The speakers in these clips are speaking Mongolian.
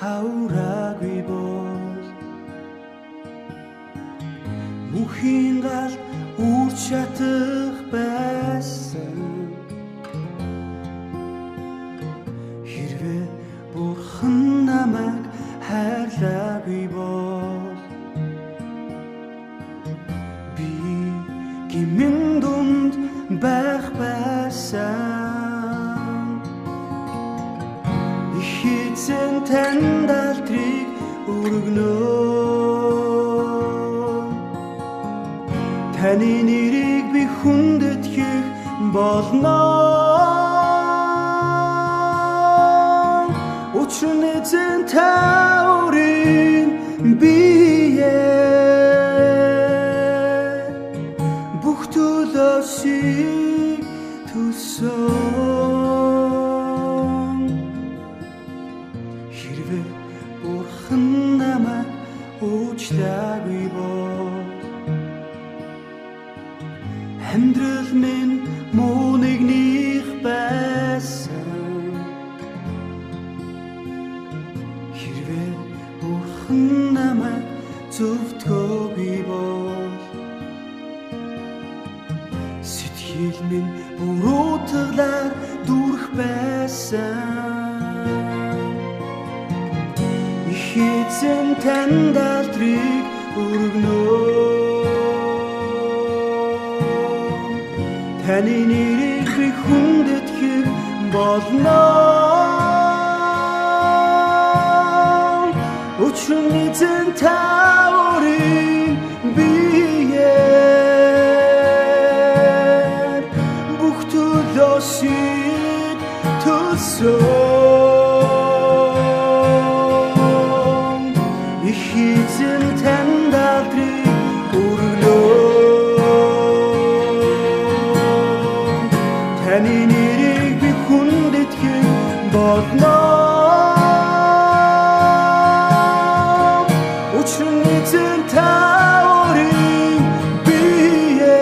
хавраагүй бол мөнхийн гал үр шатах байсан хэрвээ Бурхан намайг хайрлаагүй бол би гимэн дунд байх байсан эхэзэн танд алдрыг өргөнө таны нэрийг би хүндэтгэх болно учир нь эзэн та өрийн бие бүх төлөвшийг төсөн хэрвээ Бурхан намайг уучлаагүй бол амьдрал минь муу нэгнийх байсан хэрвээ Бурхан намайг зөвтгөөгүй бол сэтгэл минь буруутлаар дүрх байсан эхэзэн танд алдрыг өргөнө таны нэрийг би хүндэтгэх болно учир нь эзэн та өрийн бие бүх төлөвшийг төсөн эхэзэн танд алдрыг өргөнө таны нэрийг би хүндэтгэх болно учир нь эзэн та өрийн бие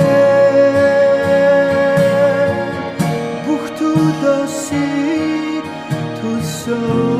бүх төлөвшийг төсөн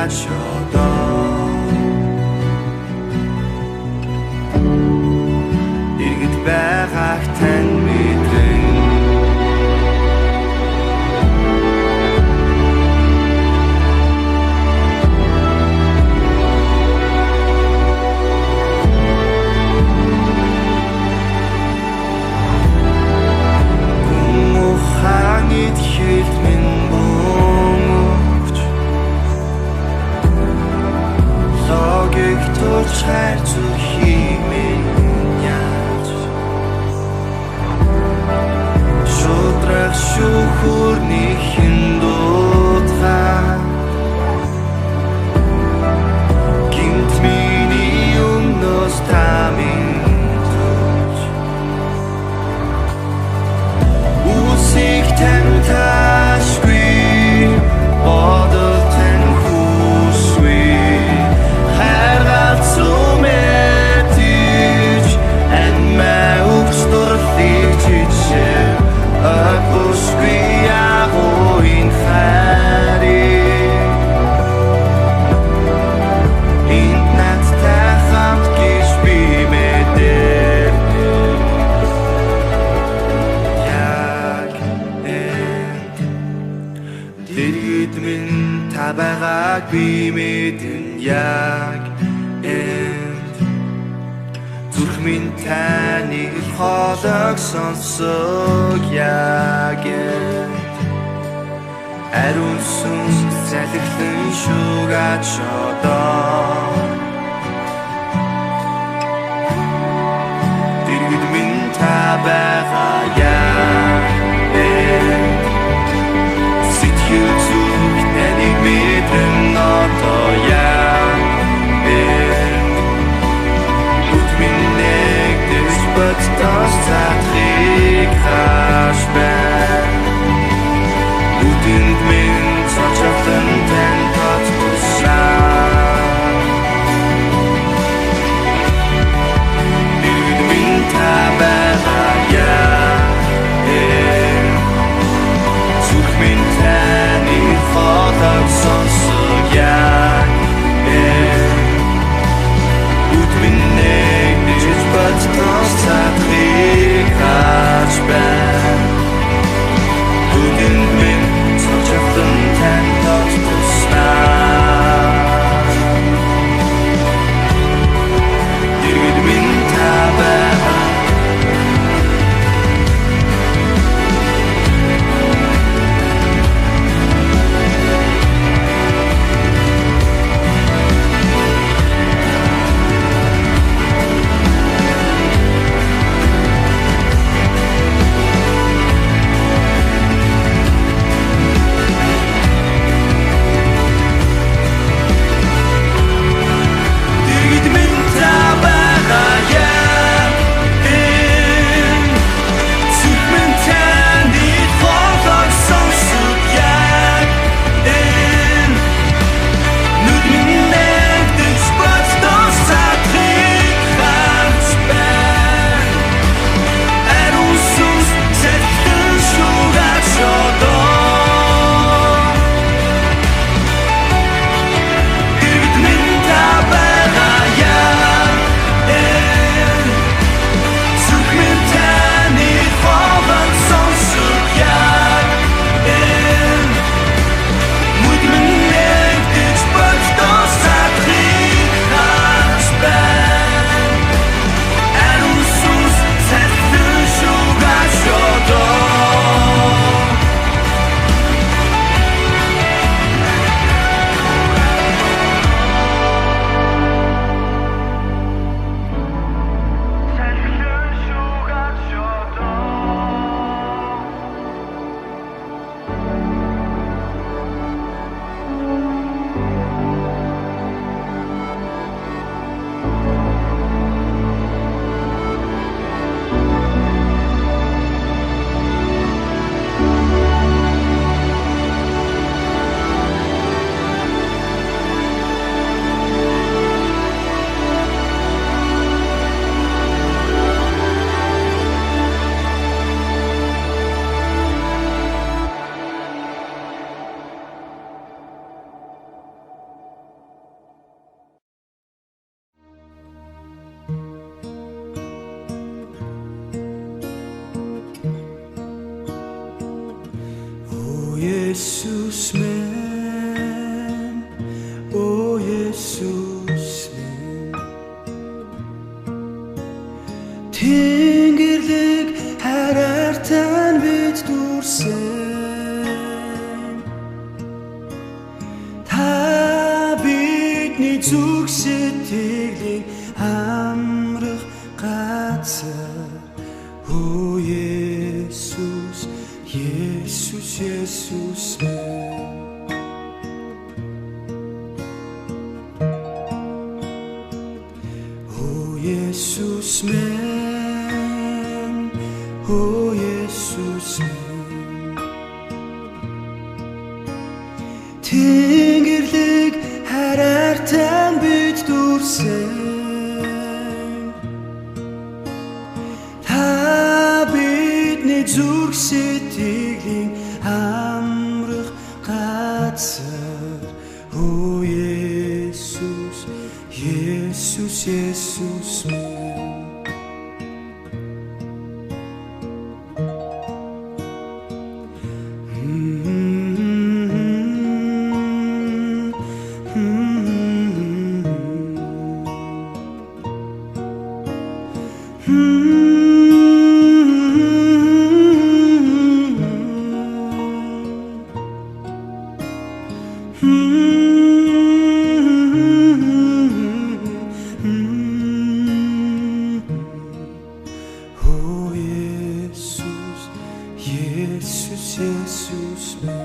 шугачодоо иргэд байгааг тань мэдрэн хангид хэлт минь бомогч логик турч хайрцаг химэн яаж шудрах шүүхүрний хиндуудгаа гинт миний өмнөөс тамин Усик танташгүй бодол тань хүсвэ хайргац умэтич аммаа өгсдөрлийг чичээ акусгүй ягуин хари интнат тахамт гэж би мэдээ Дэргэд минь та байгааг би мэдэн яг энд зүрх минь таныг хоолойг сонсог яг энд ариун сүнс залхилан шугаач одоо дэргэд минь та байгаа яг энд YouTube энийг мэдэн одоо яг Үт минь нэгдэж бодтоос цатрыг хаш байна Үтэнд минь цочоглон тань тот тусаа Дэргэд минь та байгаа яг Зүрх минь таны хоолойг сонсог яг Үт минь нэгдэж бодтоос цатрыг хаш байна Үтэнд минь цочоглон Jesus minni, ó Jesus minni. Tengэрlэг хараартай бид дүрсэн. Та бидний зүг сэтгэлийг амрах газар, ó Jesus, Jesus, Jesus minni. Ó Jesus minni, ó Jesus minni. Тэнгэрлэг хараартай бид дүрсэн. Та бидний зүрх сэтгэлийн амрах газар, ó Jesus, Jesus, Jesus минь. Oh Jesus, Jesus, Jesus minni.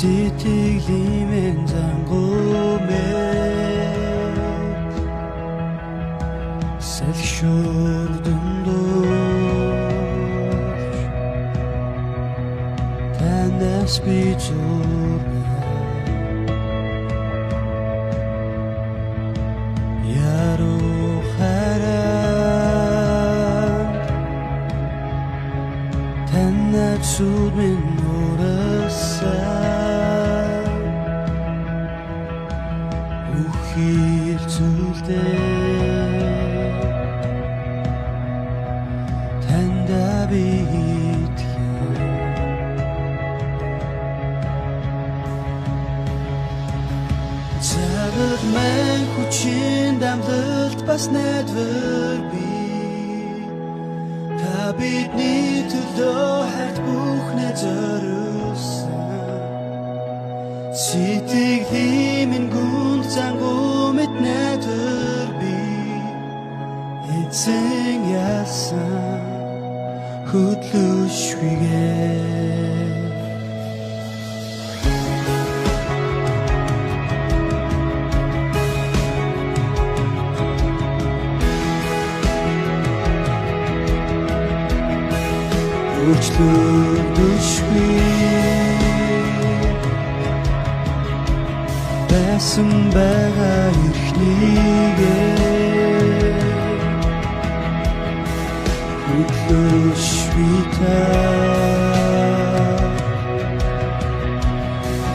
Сэтгэлимэн зангумэт салхишурдундуур танаас би зурна яру хараа танаас сүдмэн нурасаа танда бит цагт мэн хүчин дамлалт бас найдвар би та бидний төлөө хайрт бүхнээ зориулсан сэтгэлийн минь гүнд зангумэт найдвар би эцэн ясан хөдлөшвигээ өөрчлөгдөшгүй байсан байгаа эрхнийгээ хөдлөшгүй та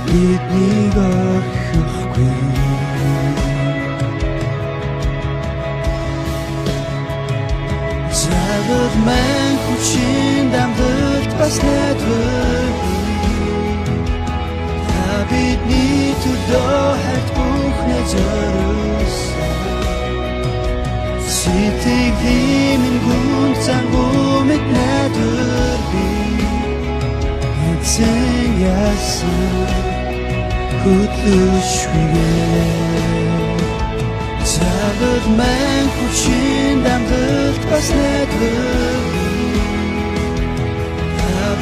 биднийг орхихгүй цагт мэн хүчин дамлалт бас найдвар та бидний төлөө хайрт бүхнээ зориулсан сэтгэлийн минь гүнд зангумэт найдвар би эцэн ясан хөдлөшвигээ цагт мэн хүчин дамлалт бас найдвар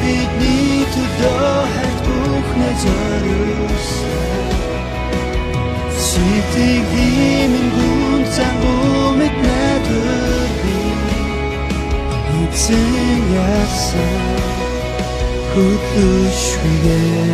бидний төлөө хайт бүхнээ зориулсан Сэтийг хиймэн гүн цангуу мэд найдвар би Эцэн яасан хөдлөшвигээр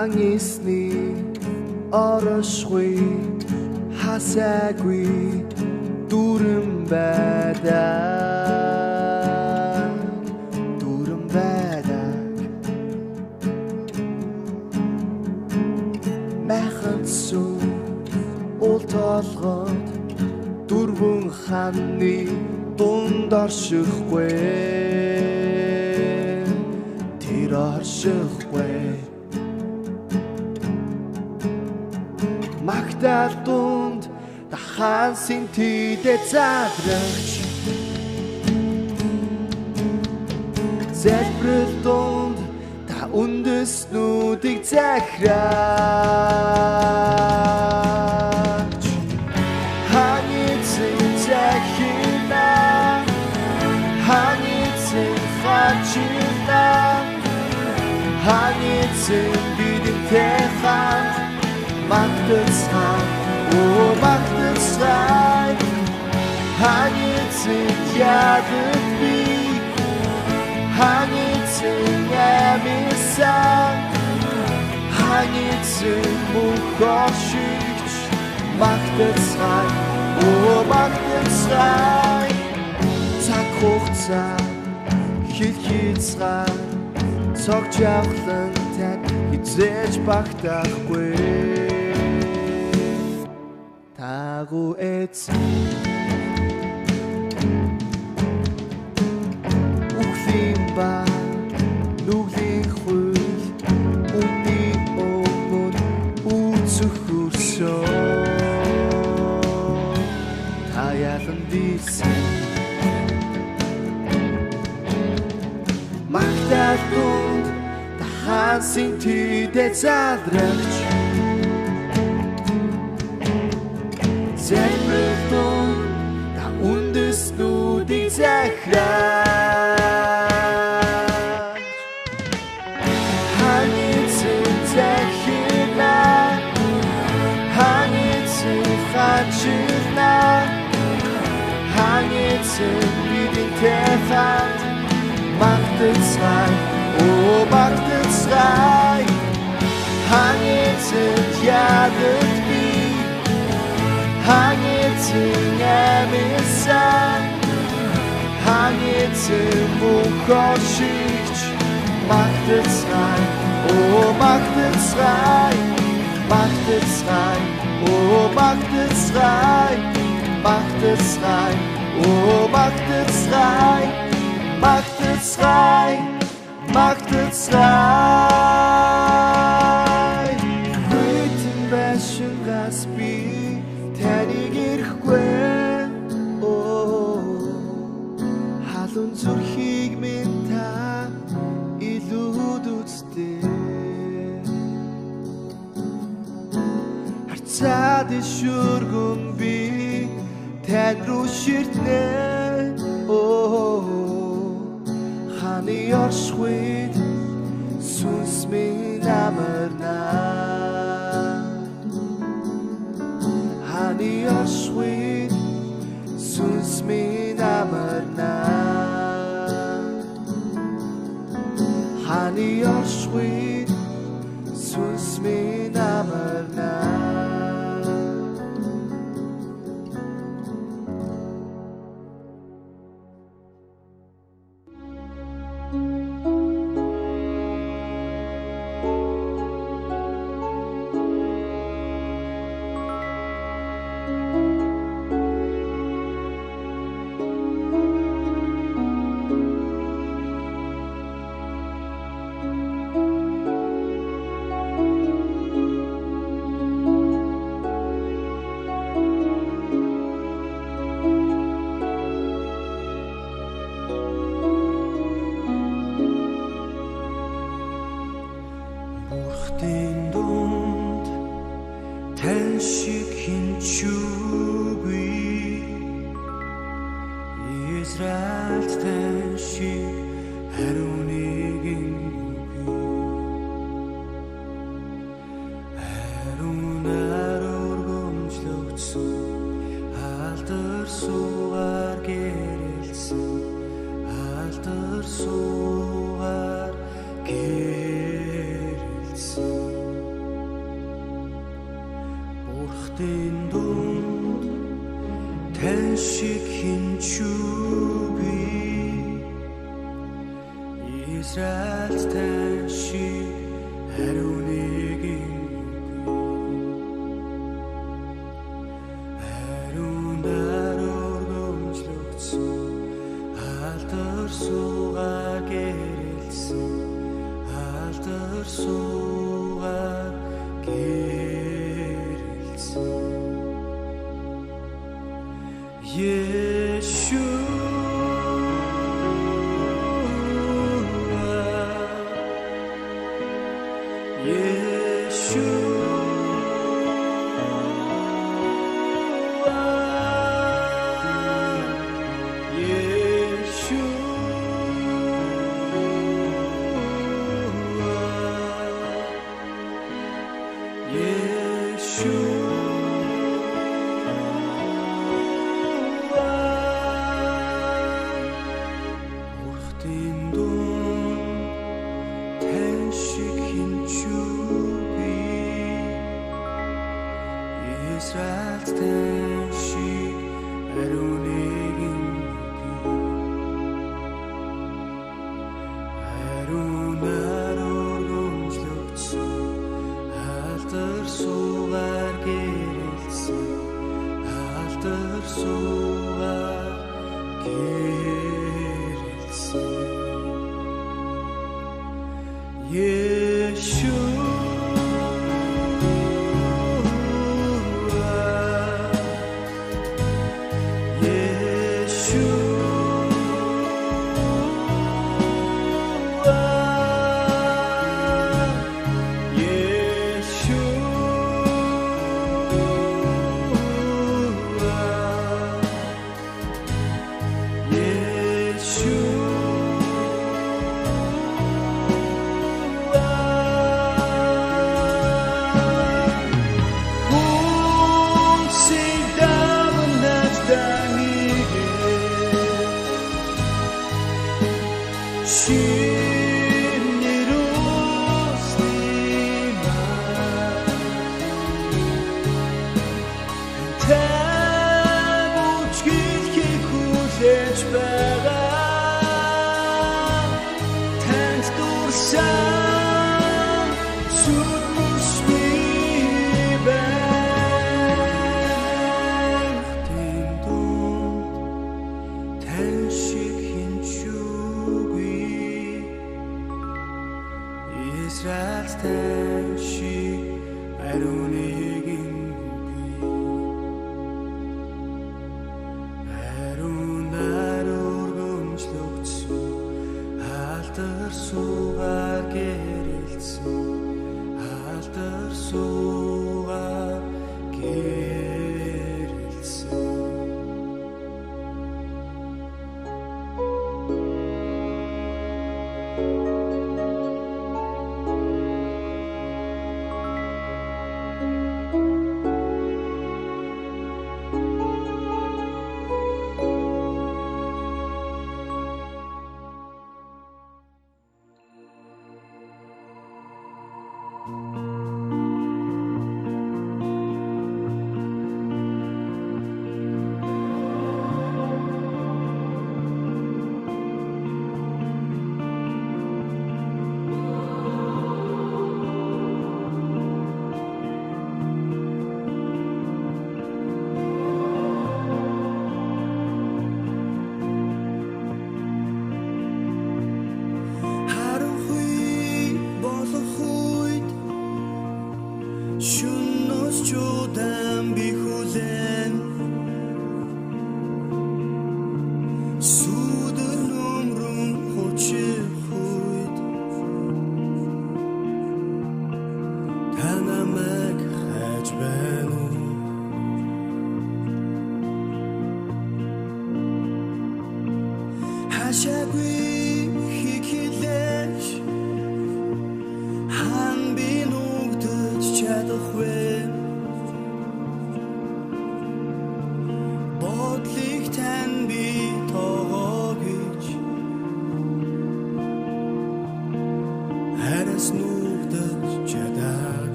Хангисны оршгүй хасаагүй дүрэн байдаг Мэхэн сүү уул толгод дөрвөн ханы дунд оршихгүй тэр оршихгүй Magdal дунд дахан синтидэ задрагч Зэлбрэл дунд та үндэснүүдийг захираач Ханийцэн захина Ханийцэн хачина Ханийцэн бидэнтэй хамт Магталцай, магталцай Ханийцэн ядад би Ханийцэн ямисан Ханийцэн мөнх оршигч магтацгаая магтацгаая цаг хугацаа хилцгаая цогч явхлан тань хизээж багтахгүй тагу эцэг үхлийн ба нүглийн хөл үний өгөн үүсэх хүрсэн таяалан дийсэн магтаалгунд тахасын тийдэ задрагч Зэмрэтон та үндэснүүдийг захираач Ханицэн захирна Ханицэн хачирна Ханицэн бидэнтэй хамт магтацгаая магтацгаая Ханицэн ядад би Ханицэн амисан Ханицэн мухошигч магтацгаая магтацгаая магтацгаая магтацгаая магтацгаая магтацгаая магтацгаая магтацгаая Бүтэн байшингаас би таныг ирэхгүй халуун зүрхийг минь та илүүд үзтээ харцаад шүргэн би тань руу ширтнэ ханы оршихуйд сүнс минь амарна Hany orshwyd Сүнс минь амарна Hany orshwyd Сүнс минь амарна Yeshua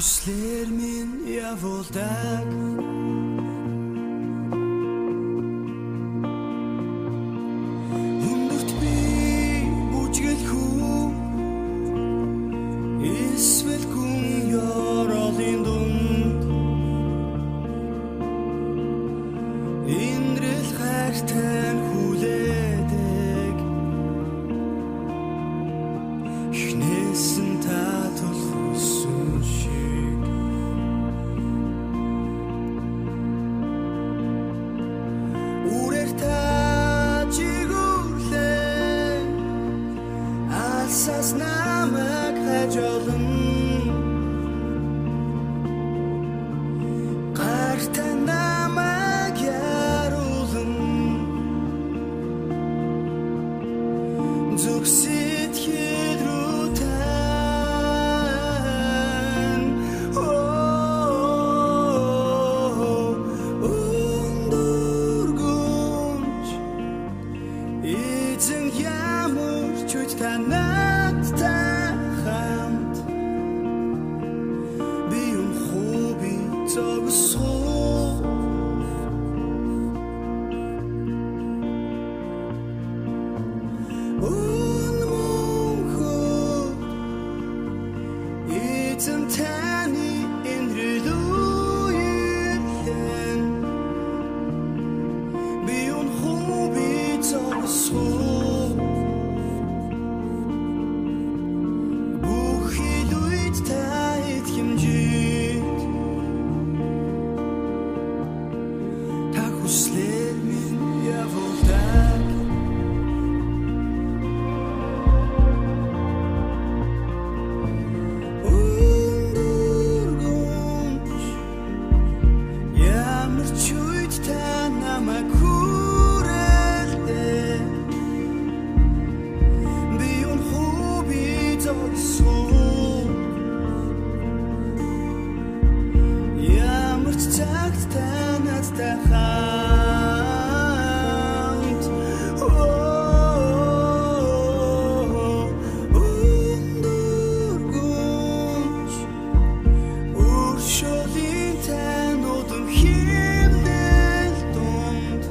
Хүслэр минь явуулдаг Хүндэрт би бүжгэлхүү Эсвэл гүн ёроолын дунд Индрэл хайртай хүлээдэг Эхнээсэн татвал хүссэн шиг Үрээр тажигүрлээ Алсаас намайг хажуулан Гартай намайг яруулан Зүг сэтгэл рүү тань Өндөргөнч Эзэн ямар ч үт танадтай хамт Би хууби зогсоо Эзэн таны энэрлүүйлэн Би хууби зогсоо Бүх илүүд та хэмжээд сайтай хамт өндөргөж өршөлийн тануудын химнэл дунд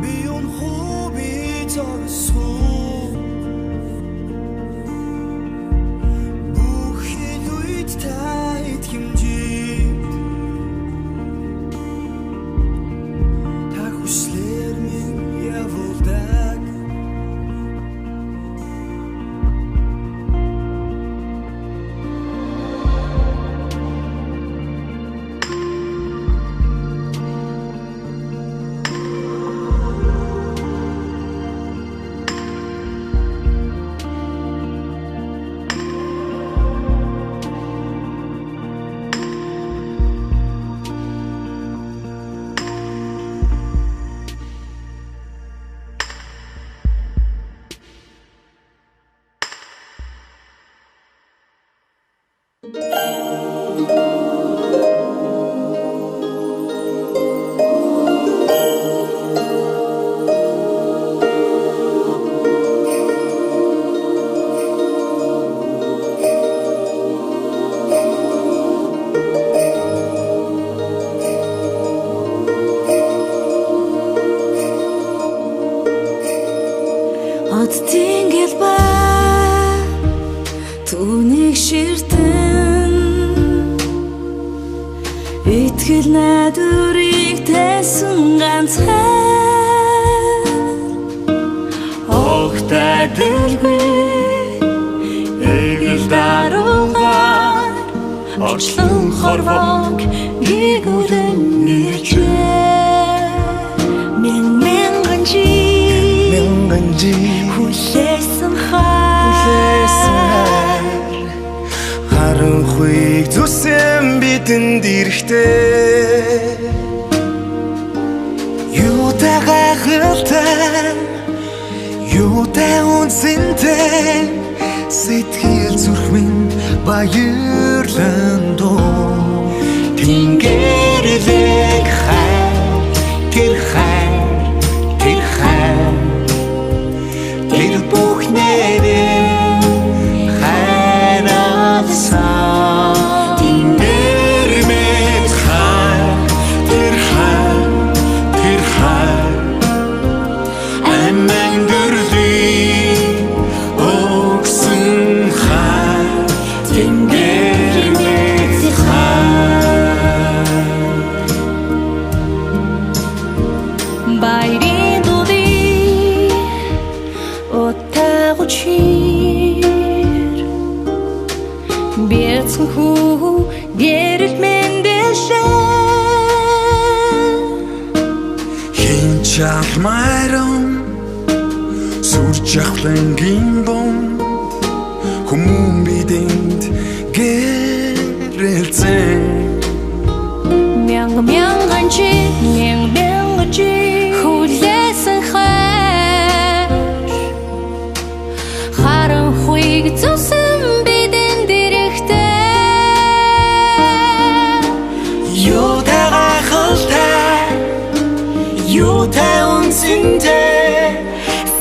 би унхуу би зорсуу бүхэл үед та итгэмжид та хүслэр минь явуулдаг Оддын гэлбай түүнийг ширтэн итгэл найдварыг тайсан ганцхан огтай дэлгүй эгэл даруугаар орчлон хорвог гэгүүлэн нэрчээ мянган жи хүлээсэн харанхуйг зүсэн бидэнд ирэхтэй юутай гайхалтай юутай үнцэнтэй сэтгэл зүрх минь баярлан дуу тэнгэрэлэг хайр тэр бүхнэрээ хайрласан тэнгэр мэд хайр тэр хайр амин дөрлийн өгсөн хайр тэнгэр мэд хайр Байрын дуудыг отаагучир бяцхан хүү гэрэл мэндэлшээ хинч алмайрам сүрж ахлангийн бонд хүмүүн бидэнд гэрэлцэн мянган жи хүлээсэн хайр харанхуйг зүсэн бидэнд ирэхтэй юутай гайхалтай юутай үнцэнтэй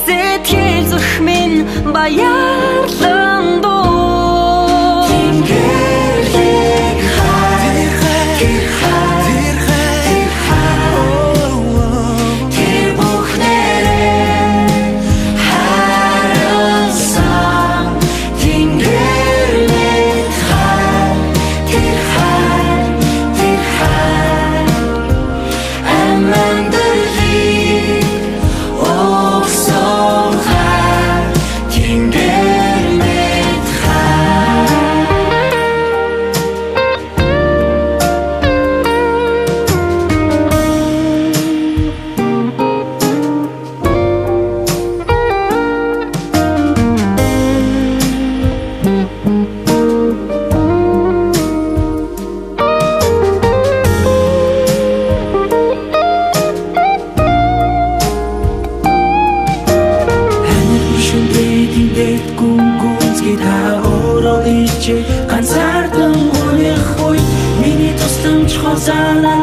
сэтгэл зүрх минь баярлан дуу тэнгэрэлэг хайр тэр бүхнэрээ хайрласан тэнгэр мэд хайр тэр хайр амин дөрлийн өгсөн хайр тэнгэр мэд хайр ганцаардан өнөх үе миний тусламж хозаана